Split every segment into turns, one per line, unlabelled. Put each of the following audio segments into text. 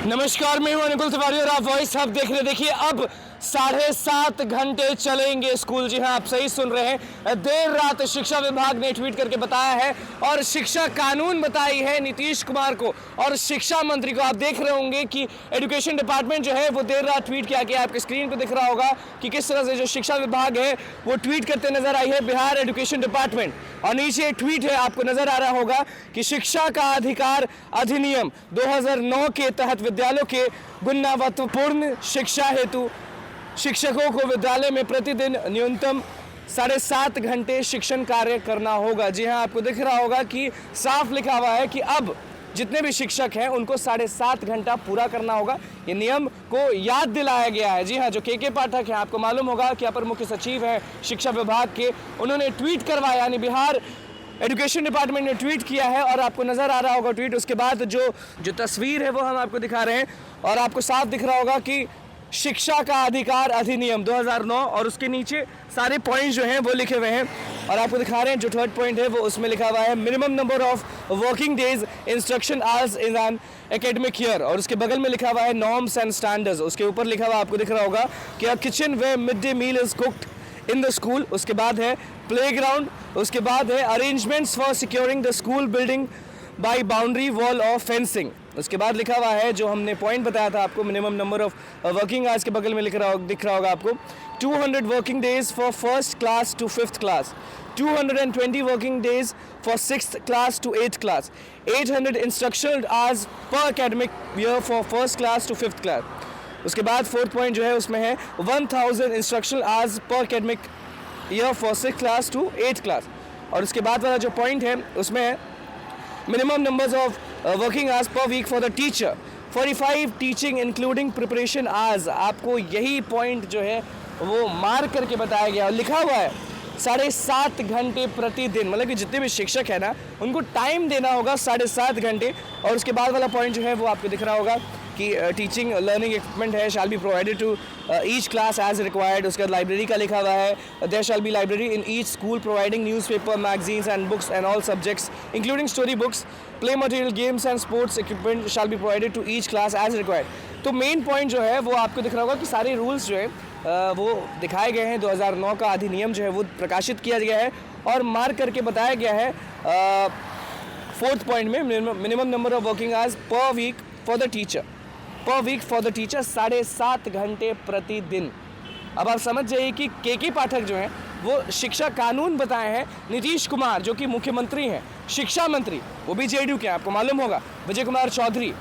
नमस्कार, मैं हूं अनुकुल तिवारी और आप वॉइस हब देख रहे हैं। देखिए, अब 7.5 घंटे चलेंगे स्कूल। जी हां, आप सही सुन रहे हैं। देर रात शिक्षा विभाग ने ट्वीट करके बताया है और शिक्षा कानून बताई है नीतीश कुमार को और शिक्षा मंत्री को। आप देख रहे होंगे कि एजुकेशन डिपार्टमेंट जो है वो देर रात ट्वीट किया गया। आपकी स्क्रीन पर दिख रहा होगा कि किस तरह से जो शिक्षा विभाग है वो ट्वीट करते नजर आई है, बिहार एजुकेशन डिपार्टमेंट। और नीचे ट्वीट है, आपको नजर आ रहा होगा कि शिक्षा का अधिकार अधिनियम 2009 के तहत विद्यालयों के गुणवत्तापूर्ण शिक्षा हेतु शिक्षकों को विद्यालय में प्रतिदिन न्यूनतम 7.5 घंटे शिक्षण कार्य करना होगा। जी हां, आपको दिख रहा होगा कि साफ लिखा हुआ है कि अब जितने भी शिक्षक हैं उनको 7.5 घंटा पूरा करना होगा। ये नियम को याद दिलाया गया है। जी हां, जो के पाठक हैं, आपको मालूम होगा कि अपर मुख्य सचिव हैं शिक्षा विभाग के, उन्होंने ट्वीट करवाया, यानी बिहार एजुकेशन डिपार्टमेंट ने ट्वीट किया है और आपको नज़र आ रहा होगा ट्वीट। उसके बाद जो तस्वीर है वो हम आपको दिखा रहे हैं और आपको साफ दिख रहा होगा कि शिक्षा का अधिकार अधिनियम 2009 और उसके नीचे सारे पॉइंट्स जो हैं वो लिखे हुए हैं और आपको दिखा रहे हैं। जो थर्ड पॉइंट है वो उसमें लिखा हुआ है minimum number of working days instruction hours in an academic year, और उसके बगल में लिखा हुआ है नॉर्म्स एंड स्टैंडर्ड्स। उसके ऊपर लिखा हुआ आपको दिख रहा होगा कि a kitchen where mid day meal is cooked in the school. उसके बाद है प्लेग्राउंड, उसके बाद है arrangements for securing the school building by boundary wall और फेंसिंग। उसके बाद लिखा हुआ है जो हमने पॉइंट बताया था आपको, minimum number of working hours के बगल में दिख रहा होगा आपको 200 working days for first class to 5th class, 220 working days for 6th class to 8th class, 800 instructional hours per academic year for first class to 5th class. उसके बाद fourth point जो है उसमें है 1000 instructional hours per academic year for 6th class to 8th class. और उसके बाद वाला जो पॉइंट है उसमें है minimum numbers of working hours per week for the teacher, 45 teaching including preparation hours. आपको यही पॉइंट जो है वो मार्क करके बताया गया और लिखा हुआ है 7.5 घंटे प्रतिदिन, मतलब कि जितने भी शिक्षक है ना उनको टाइम देना होगा 7.5 घंटे। और उसके बाद वाला पॉइंट जो है वो आपको दिख रहा होगा कि टीचिंग लर्निंग इक्विपमेंट है shall be provided to each class as required. उसके बाद लाइब्रेरी का लिखा हुआ है there shall be library in each school providing newspaper, magazines and books and all subjects including story books, play material, games and sports equipment shall be provided to each class as required. तो main point जो है वो आपको दिख रहा होगा कि सारे रूल्स जो है वो दिखाए गए हैं। 2009 का अधिनियम जो है वो प्रकाशित किया गया है और मार्क करके बताया गया है फोर्थ पॉइंट में minimum number of working hours per week for the teacher, 7.5 घंटे प्रतिदिन। अब आप समझ जाइए कि के पाठक जो हैं वो शिक्षा कानून बताए हैं नीतीश कुमार, जो कि मुख्यमंत्री हैं, शिक्षा मंत्री, वो भी जेडीयू के, आपको मालूम होगा विजय कुमार चौधरी,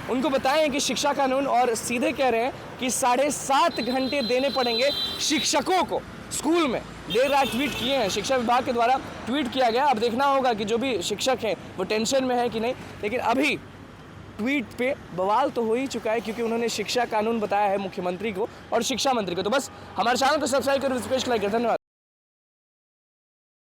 उनको बताए हैं कि शिक्षा कानून, और सीधे कह रहे हैं कि 7.5 घंटे देने पड़ेंगे शिक्षकों को स्कूल में। देर रात ट्वीट किए हैं, शिक्षा विभाग के द्वारा ट्वीट किया गया। अब देखना होगा कि जो भी शिक्षक हैं वो टेंशन में है कि नहीं, लेकिन अभी ट्वीट पे बवाल तो हो ही चुका है क्योंकि उन्होंने शिक्षा कानून बताया है मुख्यमंत्री को और शिक्षा मंत्री को। तो बस हमारे चैनल को सब्सक्राइब करो, इस पेज को लाइक करो। धन्यवाद।